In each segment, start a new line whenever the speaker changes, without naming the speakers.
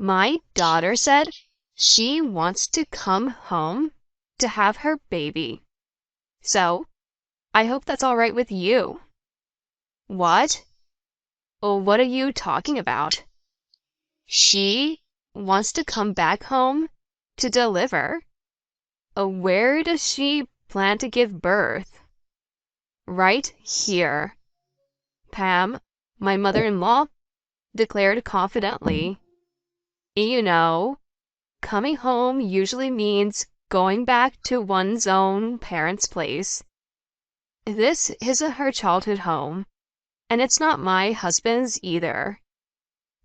My daughter said she wants to come home to have her baby. So, I hope that's all right with you. What? Oh, what are you talking about? She wants to come back home to deliver. Where does she plan to give birth? Right here, Pam, my mother-in-law, declared confidently. You know, coming home usually means going back to one's own parents' place. This isn't her childhood home, and it's not my husband's either.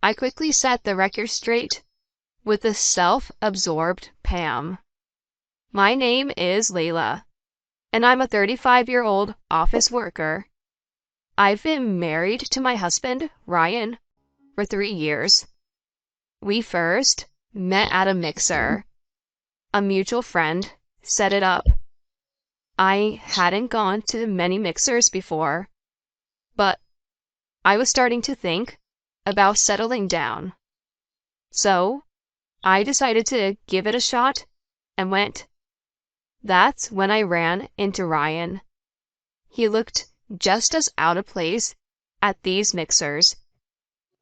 I quickly set the record straight with the self-absorbed Pam. My name is Layla, and I'm a 35-year-old office worker. I've been married to my husband, Ryan, for 3 years. We first met at a mixer. A mutual friend set it up. I hadn't gone to many mixers before, but I was starting to think about settling down. So I decided to give it a shot and went. That's when I ran into Ryan. He looked just as out of place at these mixers,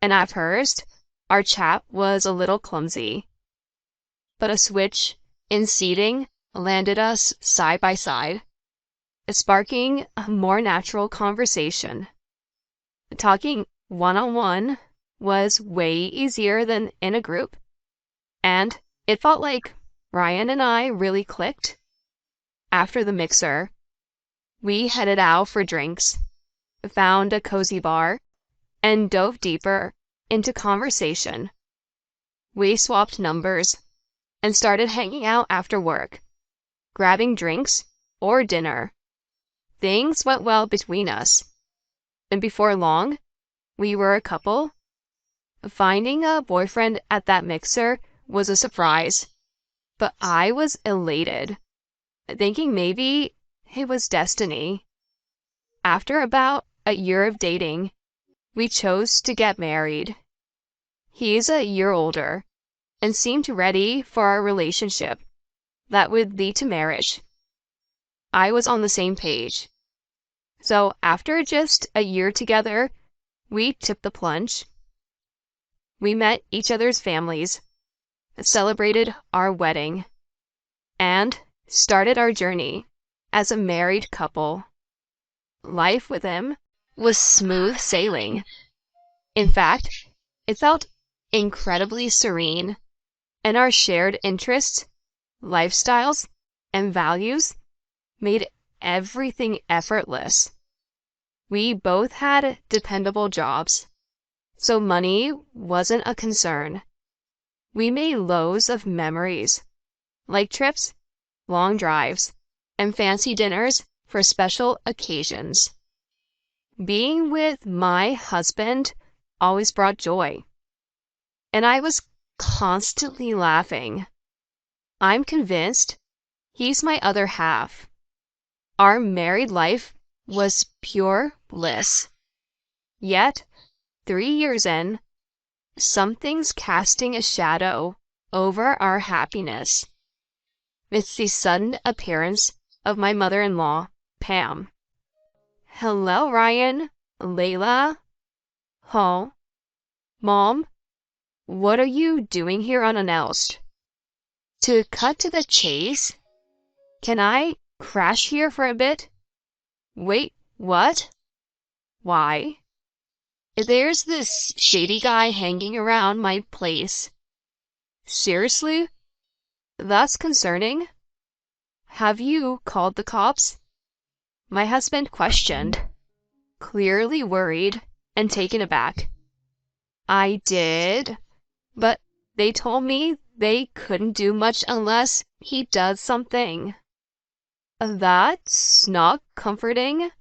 and at first our chat was a little clumsy. But a switch in seating landed us side by side, sparking a more natural conversation. Talking one-on-one was way easier than in a group, and it felt like Ryan and I really clicked. After the mixer, we headed out for drinks, found a cozy bar, and dove deeper into conversation. We swapped numbers and started hanging out after work, grabbing drinks or dinner. Things went well between us, and before long, we were a couple. Finding a boyfriend at that mixer was a surprise, but I was elated, thinking maybe it was destiny. After about a year of dating, we chose to get married. He's a year older and seemed ready for our relationship that would lead to marriage. I was on the same page. So after just a year together, we took the plunge. We met each other's families, celebrated our wedding, and started our journey as a married couple. Life with him was smooth sailing. In fact, it felt incredibly serene, and our shared interests, lifestyles, and values made everything effortless. We both had dependable jobs, so money wasn't a concern. We made loads of memories, like trips, long drives, and fancy dinners for special occasions. Being with my husband always brought joy, and I was constantly laughing. I'm convinced he's my other half. Our married life was pure bliss. Yet, 3 years in, something's casting a shadow over our happiness. It's the sudden appearance of my mother-in-law, Pam. Hello, Ryan. Layla? Huh? Mom? What are you doing here unannounced? To cut to the chase, can I crash here for a bit? Wait, what? Why? There's this shady guy hanging around my place. Seriously? That's concerning. Have you called the cops? My husband questioned, clearly worried and taken aback. I did, but they told me they couldn't do much unless he does something. That's not comforting.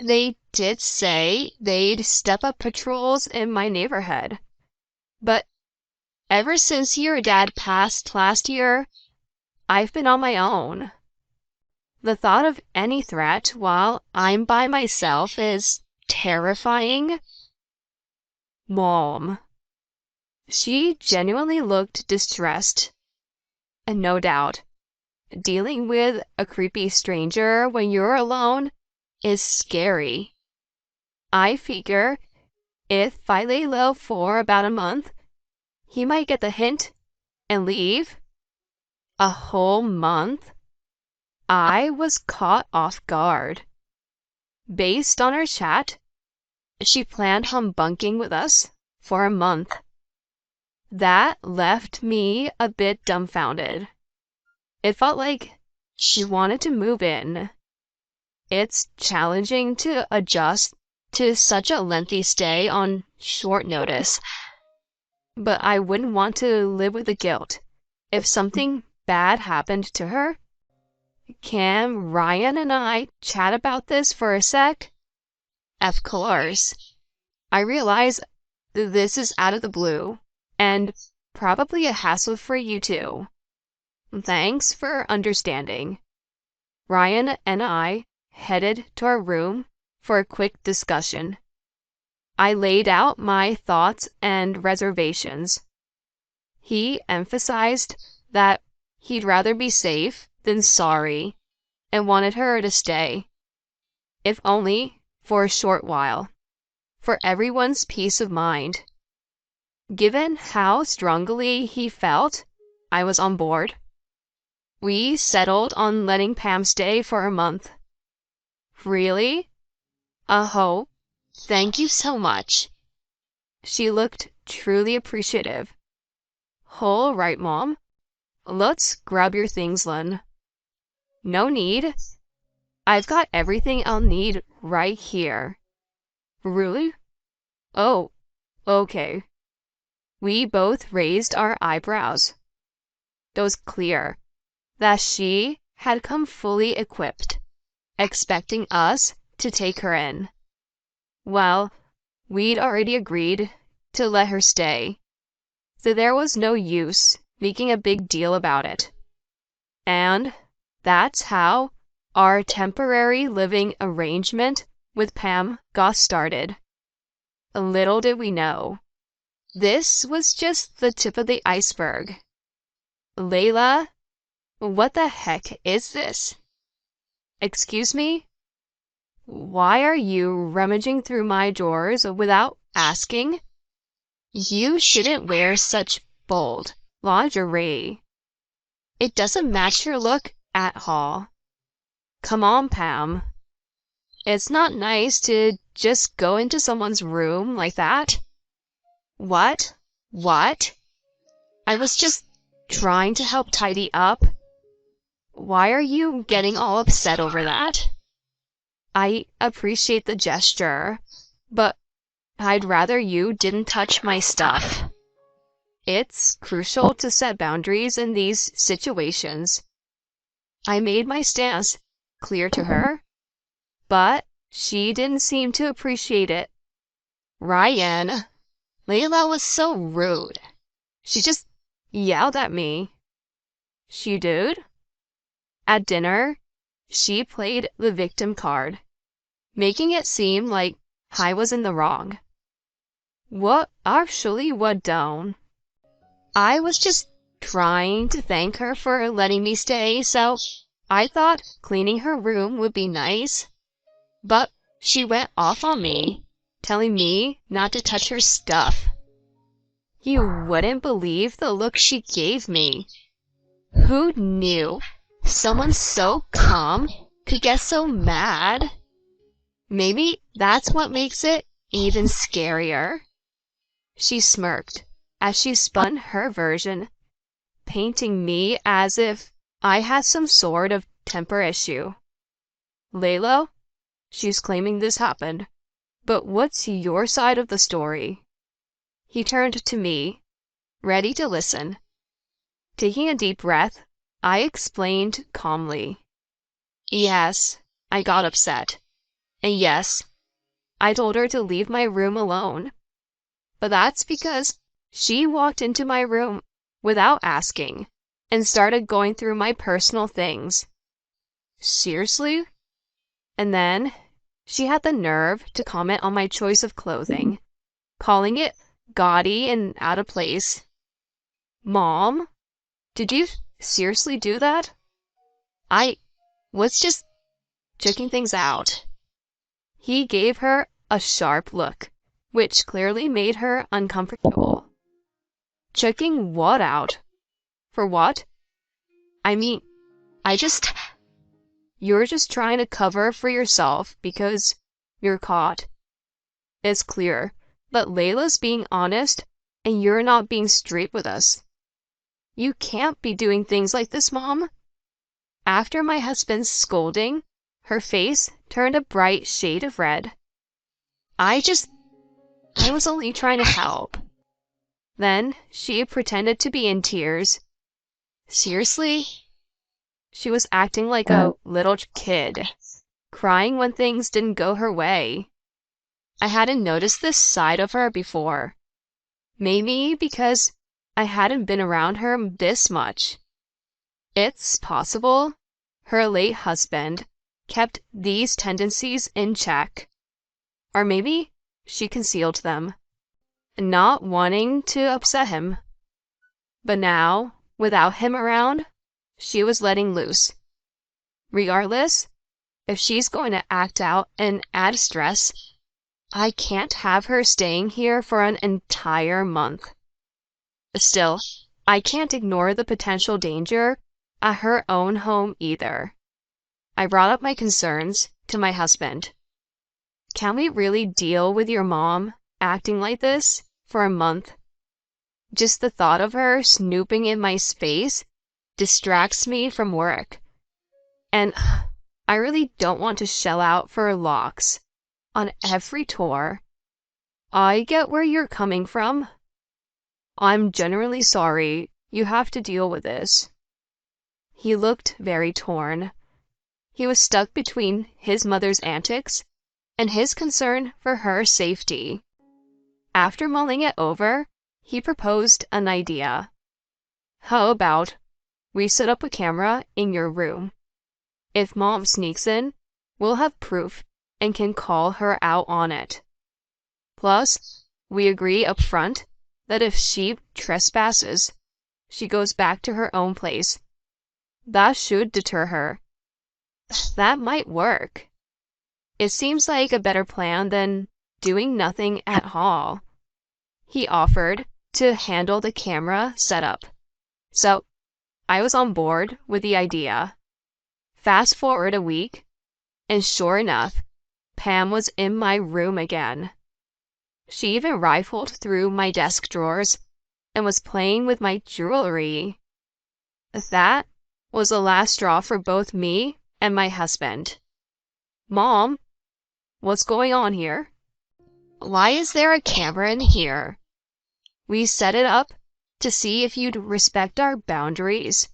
They did say they'd step up patrols in my neighborhood, but ever since your dad passed last year, I've been on my own. The thought of any threat while I'm by myself is terrifying. Mom, She genuinely looked distressed. And no doubt, dealing with a creepy stranger when you're alone is scary. I figure if I lay low for about a month, he might get the hint and leave. A whole month? I was caught off guard. Based on our chat, she planned on bunking with us for a month. That left me a bit dumbfounded. It felt like she wanted to move in. It's challenging to adjust to such a lengthy stay on short notice, but I wouldn't want to live with the guilt. If something bad happened to her, can Ryan and I chat about this for a sec? Of course. I realize this is out of the blue, and probably a hassle for you too. Thanks for understanding. Ryan and I headed to our room for a quick discussion. I laid out my thoughts and reservations. He emphasized that he'd rather be safe than sorry and wanted her to stay, if only for a short while, for everyone's peace of mind. Given how strongly he felt, I was on board. We settled on letting Pam stay for a month. Really? Oh, thank you so much. She looked truly appreciative. All right, Mom. Let's grab your things, Len. No need. I've got everything I'll need right here. Really? Oh, okay. We both raised our eyebrows. It was clear that she had come fully equipped, expecting us to take her in. Well, we'd already agreed to let her stay, so there was no use making a big deal about it. And that's how our temporary living arrangement with Pam got started. Little did we know, this was just the tip of the iceberg. Layla, what the heck is this? Excuse me? Why are you rummaging through my drawers without asking? You shouldn't wear such bold lingerie. It doesn't match your look at all. Come on, Pam. It's not nice to just go into someone's room like that. What? What? I was just trying to help tidy up. Why are you getting all upset over that? I appreciate the gesture, but I'd rather you didn't touch my stuff. It's crucial to set boundaries in these situations. I made my stance clear to her, but she didn't seem to appreciate it. Ryan, Layla was so rude. She just yelled at me. She did? At dinner, she played the victim card, making it seem like I was in the wrong. What actually went down? I was just trying to thank her for letting me stay, so I thought cleaning her room would be nice. But she went off on me, telling me not to touch her stuff. You wouldn't believe the look she gave me. Who knew someone so calm could get so mad? Maybe that's what makes it even scarier. She smirked as she spun her version, painting me as if I had some sort of temper issue. Layla, she's claiming this happened, but what's your side of the story? He turned to me, ready to listen. Taking a deep breath, I explained calmly. Yes, I got upset. And yes, I told her to leave my room alone. But that's because she walked into my room without asking and started going through my personal things. Seriously? And then she had the nerve to comment on my choice of clothing, calling it gaudy and out of place. Mom, did you seriously do that? I was just checking things out. He gave her a sharp look, which clearly made her uncomfortable. Checking what out? For what? I mean, I just... You're just trying to cover for yourself because you're caught. It's clear that Layla's being honest and you're not being straight with us. You can't be doing things like this, Mom. After my husband's scolding, her face turned a bright shade of red. I was only trying to help. Then she pretended to be in tears. Seriously? She was acting like a little kid, crying when things didn't go her way. I hadn't noticed this side of her before. Maybe because I hadn't been around her this much. It's possible her late husband kept these tendencies in check. Or maybe she concealed them, not wanting to upset him. But now, without him around, she was letting loose. Regardless, if she's going to act out and add stress, I can't have her staying here for an entire month. Still, I can't ignore the potential danger at her own home either. I brought up my concerns to my husband. Can we really deal with your mom acting like this for a month? Just the thought of her snooping in my space distracts me from work. And I really don't want to shell out for locks on every tour. I get where you're coming from. I'm genuinely sorry you have to deal with this. He looked very torn. He was stuck between his mother's antics and his concern for her safety. After mulling it over, he proposed an idea. How about we set up a camera in your room? If Mom sneaks in, we'll have proof and can call her out on it. Plus, we agree up front that if she trespasses, she goes back to her own place. That should deter her. That might work. It seems like a better plan than doing nothing at all. He offered to handle the camera setup. So, I was on board with the idea. Fast forward a week, and sure enough, Pam was in my room again. She even rifled through my desk drawers and was playing with my jewelry. That was the last straw for both me and my husband. Mom, what's going on here? Why is there a camera in here? We set it up to see if you'd respect our boundaries.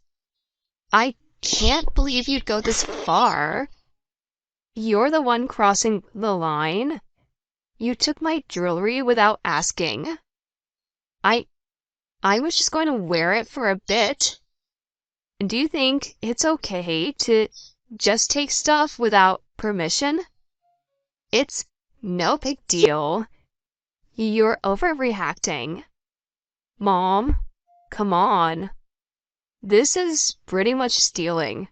I can't believe you'd go this far. You're the one crossing the line. You took my jewelry without asking. I was just going to wear it for a bit. Do you think it's okay to just take stuff without permission? It's no big deal. You're overreacting. Mom, come on. This is pretty much stealing.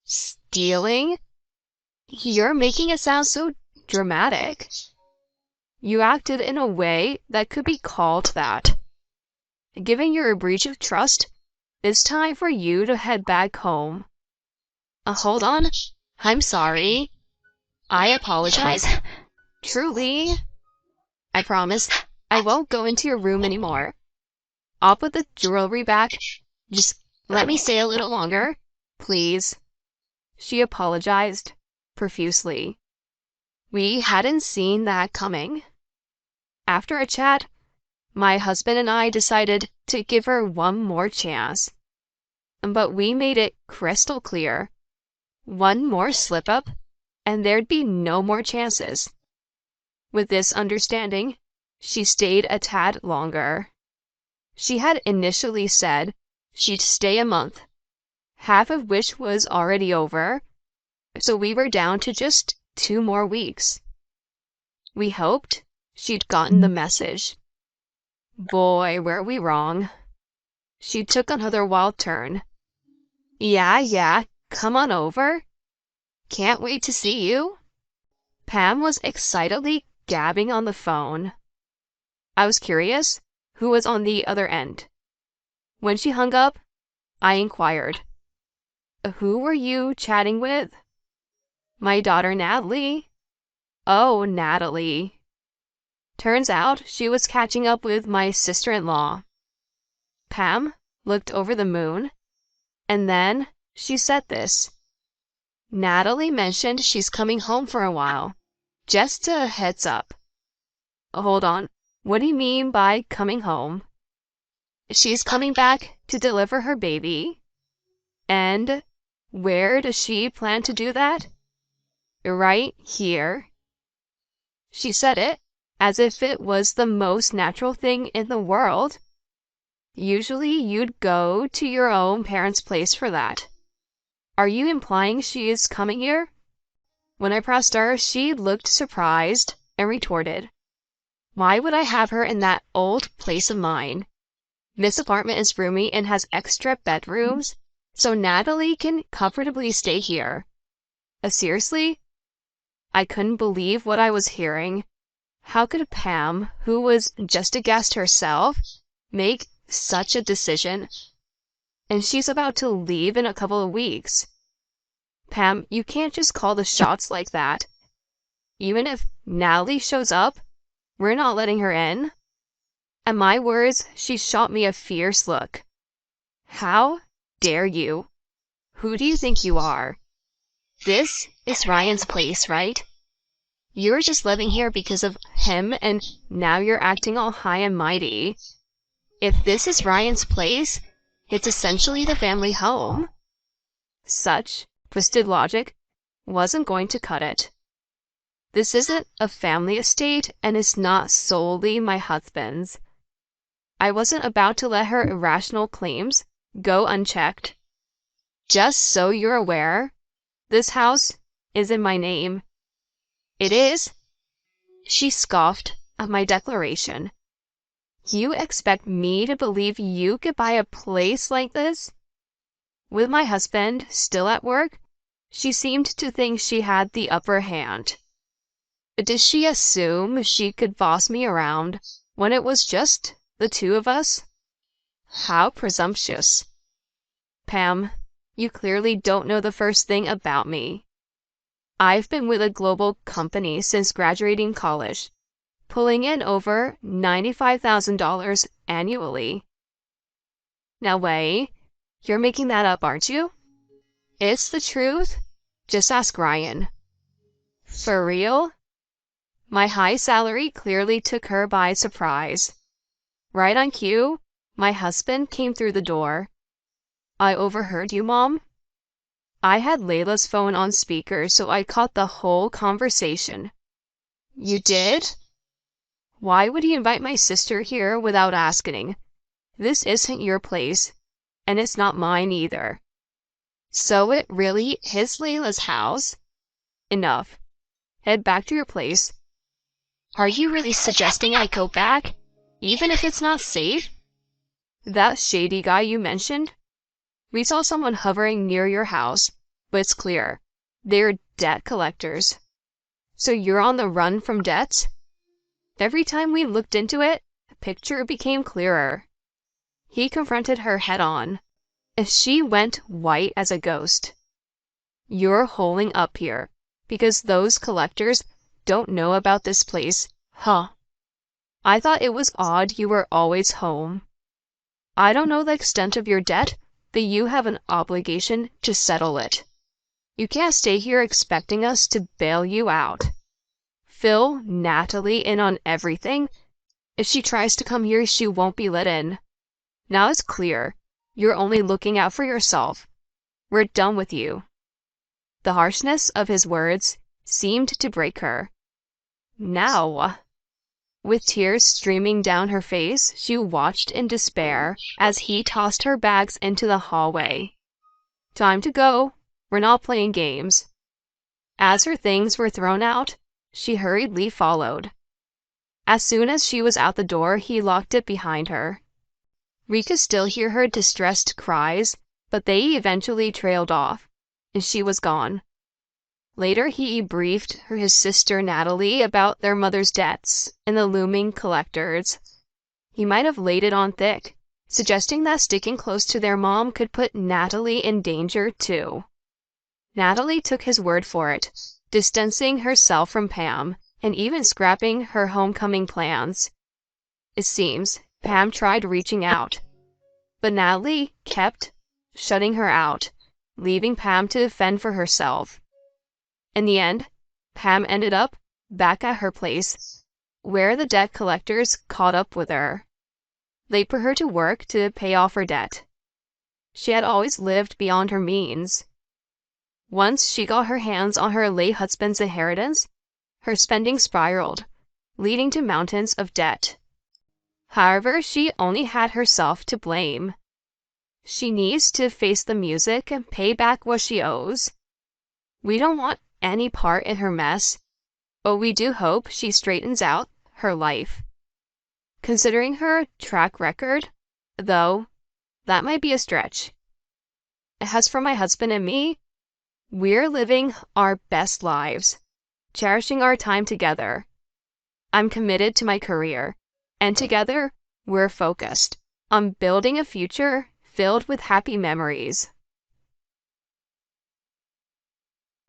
Stealing? You're making it sound so dramatic. You acted in a way that could be called that. Given you're a breach of trust, it's time for you to head back home. Hold on. I'm sorry. I apologize. Truly. I promise I won't go into your room anymore. I'll put the jewelry back. Just let me stay a little longer, please. She apologized profusely. We hadn't seen that coming. After a chat, my husband and I decided to give her one more chance. But we made it crystal clear. One more slip-up, and there'd be no more chances. With this understanding, she stayed a tad longer. She had initially said she'd stay a month, half of which was already over, so we were down to just 2 more weeks. We hoped she'd gotten the message. Boy, were we wrong. She took another wild turn. Yeah, come on over. Can't wait to see you. Pam was excitedly gabbing on the phone. I was curious who was on the other end. When she hung up, I inquired, "Who were you chatting with?" "My daughter Natalie." "Oh, Natalie." Turns out she was catching up with my sister-in-law. Pam looked over the moon, and then she said this. "Natalie mentioned she's coming home for a while. Just a heads up." Hold on. What do you mean by coming home? She's coming back to deliver her baby. And where does she plan to do that? Right here. She said it as if it was the most natural thing in the world. Usually you'd go to your own parents' place for that. Are you implying she is coming here? When I pressed her, she looked surprised and retorted, "Why would I have her in that old place of mine? This apartment is roomy and has extra bedrooms, so Natalie can comfortably stay here." Seriously? I couldn't believe what I was hearing. How could Pam, who was just a guest herself, make such a decision? And she's about to leave in a couple of weeks. Pam, you can't just call the shots like that. Even if Natalie shows up, we're not letting her in. At my words, she shot me a fierce look. How dare you? Who do you think you are? This is Ryan's place, right? You're just living here because of him, and now you're acting all high and mighty. If this is Ryan's place, it's essentially the family home. Such twisted logic wasn't going to cut it. This isn't a family estate, and it's not solely my husband's. I wasn't about to let her irrational claims go unchecked. Just so you're aware, this house is in my name. It is? She scoffed at my declaration. You expect me to believe you could buy a place like this? With my husband still at work, she seemed to think she had the upper hand. Did she assume she could boss me around when it was just the two of us? How presumptuous. Pam, you clearly don't know the first thing about me. I've been with a global company since graduating college, pulling in over $95,000 annually. Now wait, you're making that up, aren't you? It's the truth. Just ask Ryan. For real? My high salary clearly took her by surprise. Right on cue, my husband came through the door. "I overheard you, Mom." I had Layla's phone on speaker, so I caught the whole conversation. "You did? Why would he invite my sister here without asking? This isn't your place, and it's not mine either." "So it really is Layla's house?" "Enough. Head back to your place." "Are you really suggesting I go back, even if it's not safe?" "That shady guy you mentioned? We saw someone hovering near your house, but it's clear. They're debt collectors. So you're on the run from debts?" Every time we looked into it, the picture became clearer. He confronted her head-on. She went white as a ghost. "You're holing up here because those collectors don't know about this place, huh? I thought it was odd you were always home. I don't know the extent of your debt, but you have an obligation to settle it. You can't stay here expecting us to bail you out. Fill Natalie in on everything. If she tries to come here, she won't be let in. Now it's clear. You're only looking out for yourself. We're done with you." The harshness of his words seemed to break her. Now, with tears streaming down her face, she watched in despair as he tossed her bags into the hallway. "Time to go. We're not playing games." As her things were thrown out, she hurriedly followed. As soon as she was out the door, he locked it behind her. We could still hear her distressed cries, but they eventually trailed off, and she was gone. Later, he briefed his sister Natalie about their mother's debts and the looming collectors. He might have laid it on thick, suggesting that sticking close to their mom could put Natalie in danger too. Natalie took his word for it, distancing herself from Pam and even scrapping her homecoming plans. It seems Pam tried reaching out, but Natalie kept shutting her out, leaving Pam to fend for herself. In the end, Pam ended up back at her place, where the debt collectors caught up with her. They put her to work to pay off her debt. She had always lived beyond her means. Once she got her hands on her late husband's inheritance, her spending spiraled, leading to mountains of debt. However, she only had herself to blame. She needs to face the music and pay back what she owes. We don't want any part in her mess, but we do hope she straightens out her life. Considering her track record, though, that might be a stretch. As for my husband and me, we're living our best lives, cherishing our time together. I'm committed to my career, and together we're focused on building a future filled with happy memories.